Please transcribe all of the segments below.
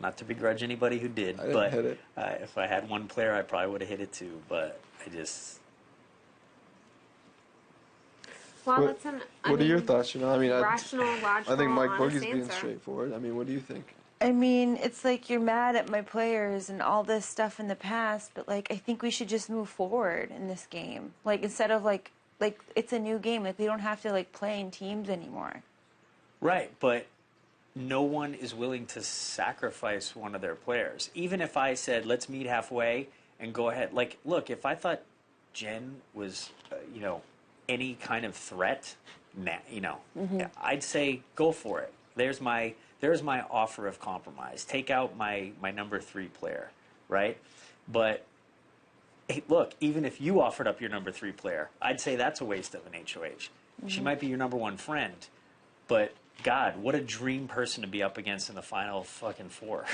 Not to begrudge anybody who did, I didn't but hit it. if I had one player, I probably would have hit it too. But I just Well, What, that's what are your thoughts? I mean, rational, logical, I think Mike honest Boogie's being answer. straightforward. I mean, what do you think? I mean, it's like you're mad at my players and all this stuff in the past, but like I think we should just move forward in this game. Like instead of like it's a new game. Like we don't have to like play in teams anymore. right, but no one is willing to sacrifice one of their players. Even if I said, let's meet halfway and go ahead. Like, look, if I thought Jen was, any kind of threat, I'd say go for it. There's my offer of compromise. Take out my number 3 player, right? But hey, look, even if you offered up your number 3 player, I'd say that's a waste of an HOH. She might be your number 1 friend, but God, what a dream person to be up against in the final fucking 4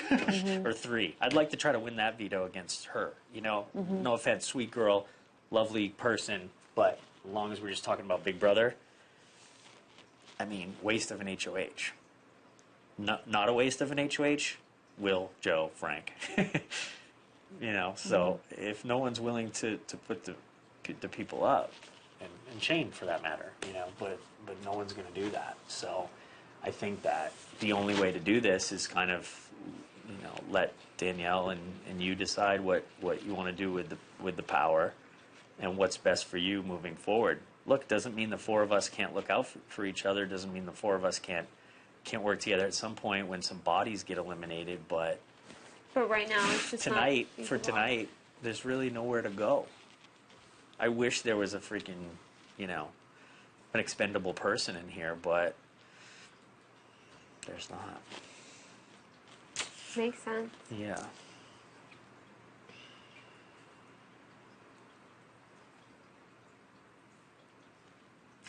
or 3. I'd like to try to win that veto against her. No offense, sweet girl, lovely person, but as long as we're just talking about Big Brother, I mean, waste of an HOH. Not a waste of an HOH, Will, Joe, Frank. So if no one's willing to put the people up, and Shane for that matter, but no one's going to do that. So I think that the only way to do this is kind of, let Danielle and you decide what you want to do with the power and what's best for you moving forward. Look, doesn't mean the 4 of us can't look out for each other. Doesn't mean the 4 of us can't work together at some point when some bodies get eliminated. But right now, it's just tonight, not for feasible. tonight, there's really nowhere to go. I wish there was a freaking, an expendable person in here, but there's not. Makes sense. Yeah.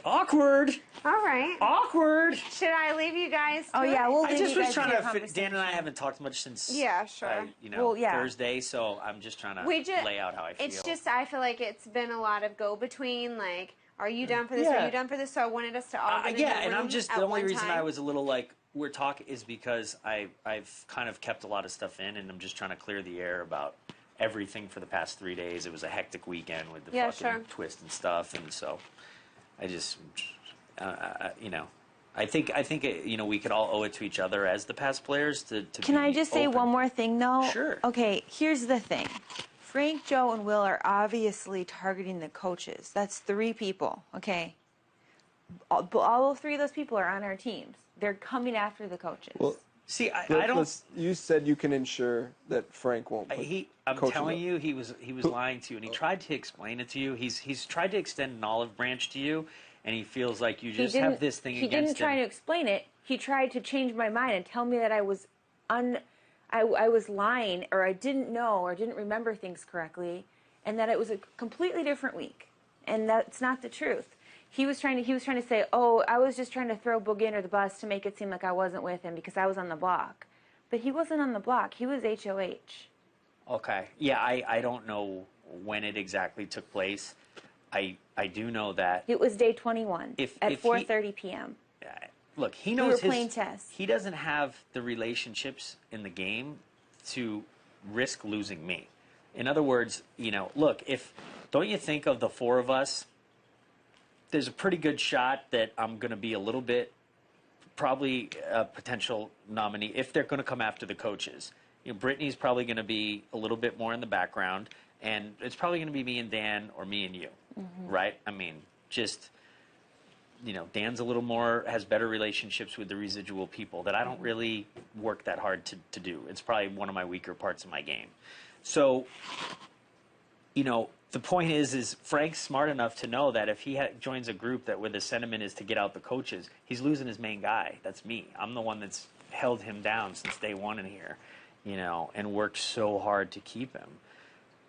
Awkward. All right. Awkward. Should I leave you guys? Oh to yeah, it? we'll I leave just you was guys trying to to have a fit. Dan and I conversation. haven't talked much since Yeah, sure. Well, yeah. Thursday, so I'm just trying to We just lay out how I feel. It's just I feel like it's been a lot of go between. Like, are you done for this? Yeah. Are you done for this? So I wanted us to all get in yeah, the and I'm room just at the only one reason time. I was a little like we're talking is because I've kind of kept a lot of stuff in, and I'm just trying to clear the air about everything for the past 3 days. It was a hectic weekend with the Yeah, fucking sure. twist and stuff, and so I just I think we could all owe it to each other as the past players to Can be I just say open. one more thing, though? Sure. Okay, here's the thing. Frank, Joe, and Will are obviously targeting the coaches. That's 3 people, okay? All 3 of those people are on our teams. They're coming after the coaches. Well, See, I don't. You said you can ensure that Frank won't. Put I'm coaches telling up. you, he was lying to you, and he tried to explain it to you. He's tried to extend an olive branch to you, and he feels like you just have this thing He against didn't try him. to explain it. He tried to change my mind and tell me that I was I was lying, or I didn't know, or didn't remember things correctly, and that it was a completely different week, and that's not the truth. He was trying to say, oh, I was just trying to throw Boogie under the bus to make it seem like I wasn't with him because I was on the block. But he wasn't on the block. He was HOH. Okay. Yeah, I don't know when it exactly took place. I do know that. It was day 21 If at he- 4:30 p.m. Look, he We knows were playing chess. He doesn't have the relationships in the game to risk losing me. In other words, look, don't you think of the 4 of us? There's a pretty good shot that I'm going to be a little bit, probably a potential nominee if they're going to come after the coaches. Brittany's probably going to be a little bit more in the background, and it's probably going to be me and Dan or me and you, right? I mean, just, Dan's a little more, has better relationships with the residual people that I don't really work that hard to do. It's probably one of my weaker parts of my game. So, the point is Frank's smart enough to know that if he joins a group where the sentiment is to get out the coaches, he's losing his main guy. That's me. I'm the one that's held him down since day 1 in here, and worked so hard to keep him.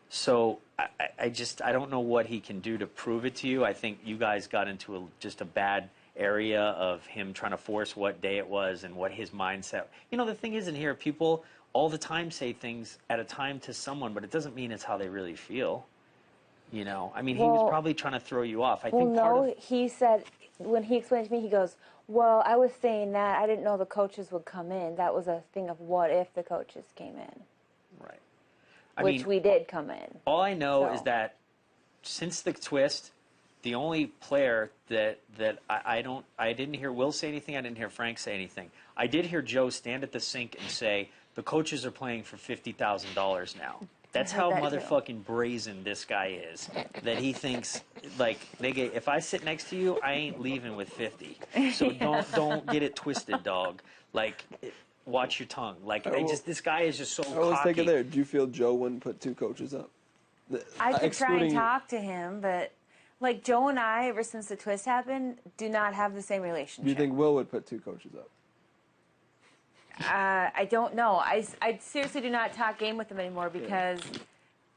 So I don't know what he can do to prove it to you. I think you guys got into just a bad area of him trying to force what day it was and what his mindset. The thing is in here, people all the time say things at a time to someone, but it doesn't mean it's how they really feel. You know, I mean, he was Well- probably trying to throw you off. I Well, think part no, of he said, when he explained to me, he goes, well, I was saying that. I didn't know the coaches would come in. That was a thing of what if the coaches came in, right. I which mean, we did come in. all I know is So. that since the twist, the only player that I didn't hear Will say anything. I didn't hear Frank say anything. I did hear Joe stand at the sink and say the coaches are playing for $50,000 now. That's heard how that too. motherfucking brazen this guy is. That he thinks like nigga, if I sit next to you, I ain't leaving with 50. So don't get it twisted, dog. Like. Watch your tongue. Like this guy is just so I always take it cocky. there. Do you feel Joe wouldn't put 2 coaches up? I could try and Excluding- talk to him, but like Joe and I, ever since the twist happened, do not have the same relationship. Do you think Will would put 2 coaches up? I don't know. I seriously do not talk game with them anymore because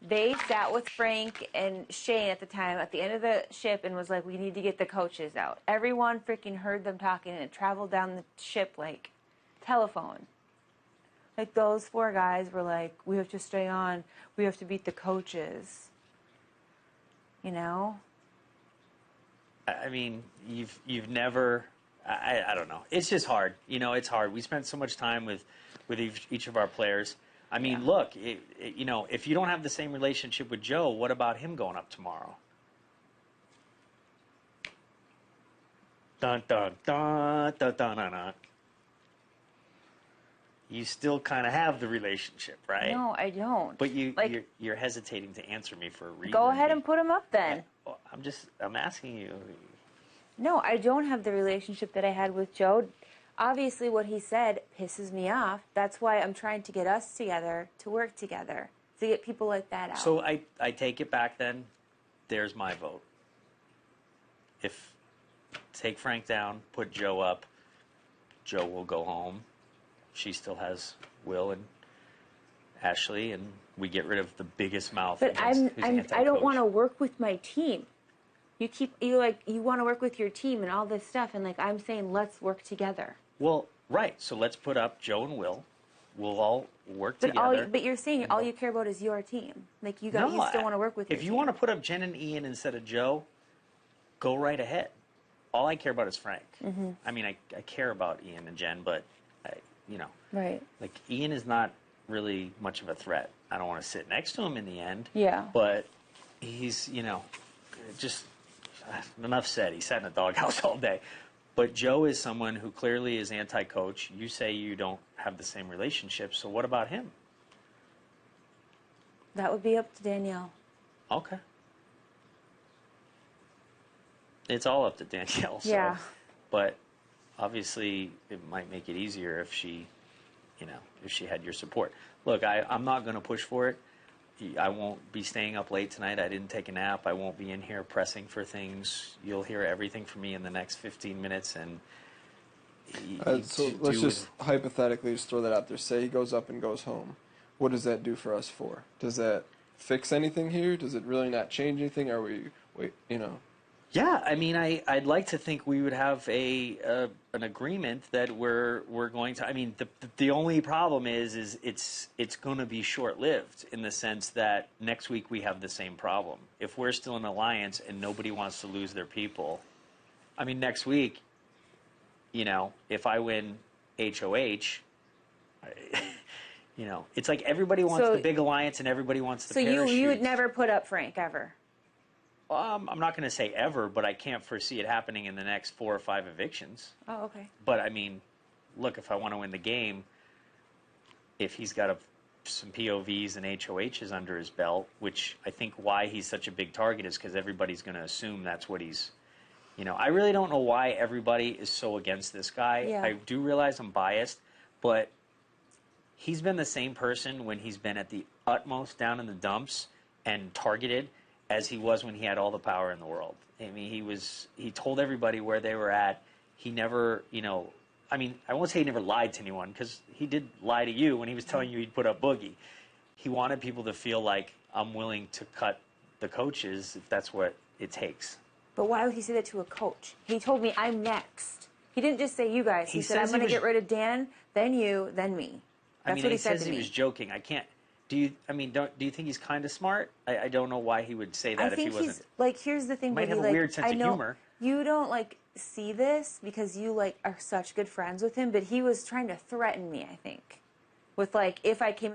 they sat with Frank and Shane at the time at the end of the ship and was like, we need to get the coaches out. Everyone freaking heard them talking and it traveled down the ship like telephone. Like those 4 guys were like, we have to stay on. We have to beat the coaches. You know? I mean, you've never. I don't know. It's just hard. You know, it's hard. We spent so much time with each of our players. I mean, look, you know, if you don't have the same relationship with Joe, what about him going up tomorrow? Dun dun dun dun dun dun. Dun. You still kind of have the relationship, right? No, I don't. But like, you're hesitating to answer me for a reason. go ahead and put them up then. Well, I'm asking you. No, I don't have the relationship that I had with Joe. Obviously, what he said pisses me off. That's why I'm trying to get us together to work together to get people like that out. So I take it back then. There's my vote. If take Frank down, put Joe up, Joe will go home. She still has Will and Ashley, and we get rid of the biggest mouth. but I don't anti-coach. want to work with my team. You want to work with your team and all this stuff, and like I'm saying, let's work together. Well, right. So let's put up Joe and Will. We'll all work But together. but you're saying all you care about is your team. Like you still want to work with. If your you team. want to put up Jen and Ian instead of Joe, go right ahead. All I care about is Frank. Mm-hmm. I mean, I care about Ian and Jen, but right. like Ian is not really much of a threat. I don't want to sit next to him in the end. Yeah. But he's just enough said. He sat in the doghouse all day. But Joe is someone who clearly is anti-coach. You say you don't have the same relationship, so what about him? That would be up to Danielle. Okay. It's all up to Danielle. So. Yeah. But obviously, it might make it easier if she had your support. Look, I'm not going to push for it. I won't be staying up late tonight. I didn't take a nap. I won't be in here pressing for things. You'll hear everything from me in the next 15 minutes. And So let's just hypothetically just throw that out there. Say he goes up and goes home. What does that do for us 4? Does that fix anything here? Does it really not change anything? Are we Yeah, I mean, I'd like to think we would have an agreement that we're going to. I mean, the only problem is it's going to be short lived in the sense that next week we have the same problem. If we're still in alliance and nobody wants to lose their people, I mean, next week, if I win HOH, it's like everybody wants the big alliance and everybody wants the parachutes. So you would never put up Frank ever. I'm not going to say ever, but I can't foresee it happening in the next 4 or 5 evictions. Oh, okay. But, I mean, look, if I want to win the game, if he's got some POVs and HOHs under his belt, which I think why he's such a big target is because everybody's going to assume that's what he's, I really don't know why everybody is so against this guy. Yeah. I do realize I'm biased, but he's been the same person when he's been at the utmost down in the dumps and targeted as he was when he had all the power in the world. I mean, he told everybody where they were at. He never, I mean, I won't say he never lied to anyone because he did lie to you when he was telling you he'd put up Boogie. He wanted people to feel like I'm willing to cut the coaches if that's what it takes. But why would he say that to a coach? He told me I'm next. He didn't just say you guys. He said I'm going to get rid of Dan, then you, then me. That's what he said to me. He says he was joking. I can't. Do you? I mean, do you think he's kind of smart? I don't know why he would say that if he wasn't. He's like. Here's the thing. Might have a weird sense of humor. You don't like see this because you like are such good friends with him, but he was trying to threaten me. I think with like if I came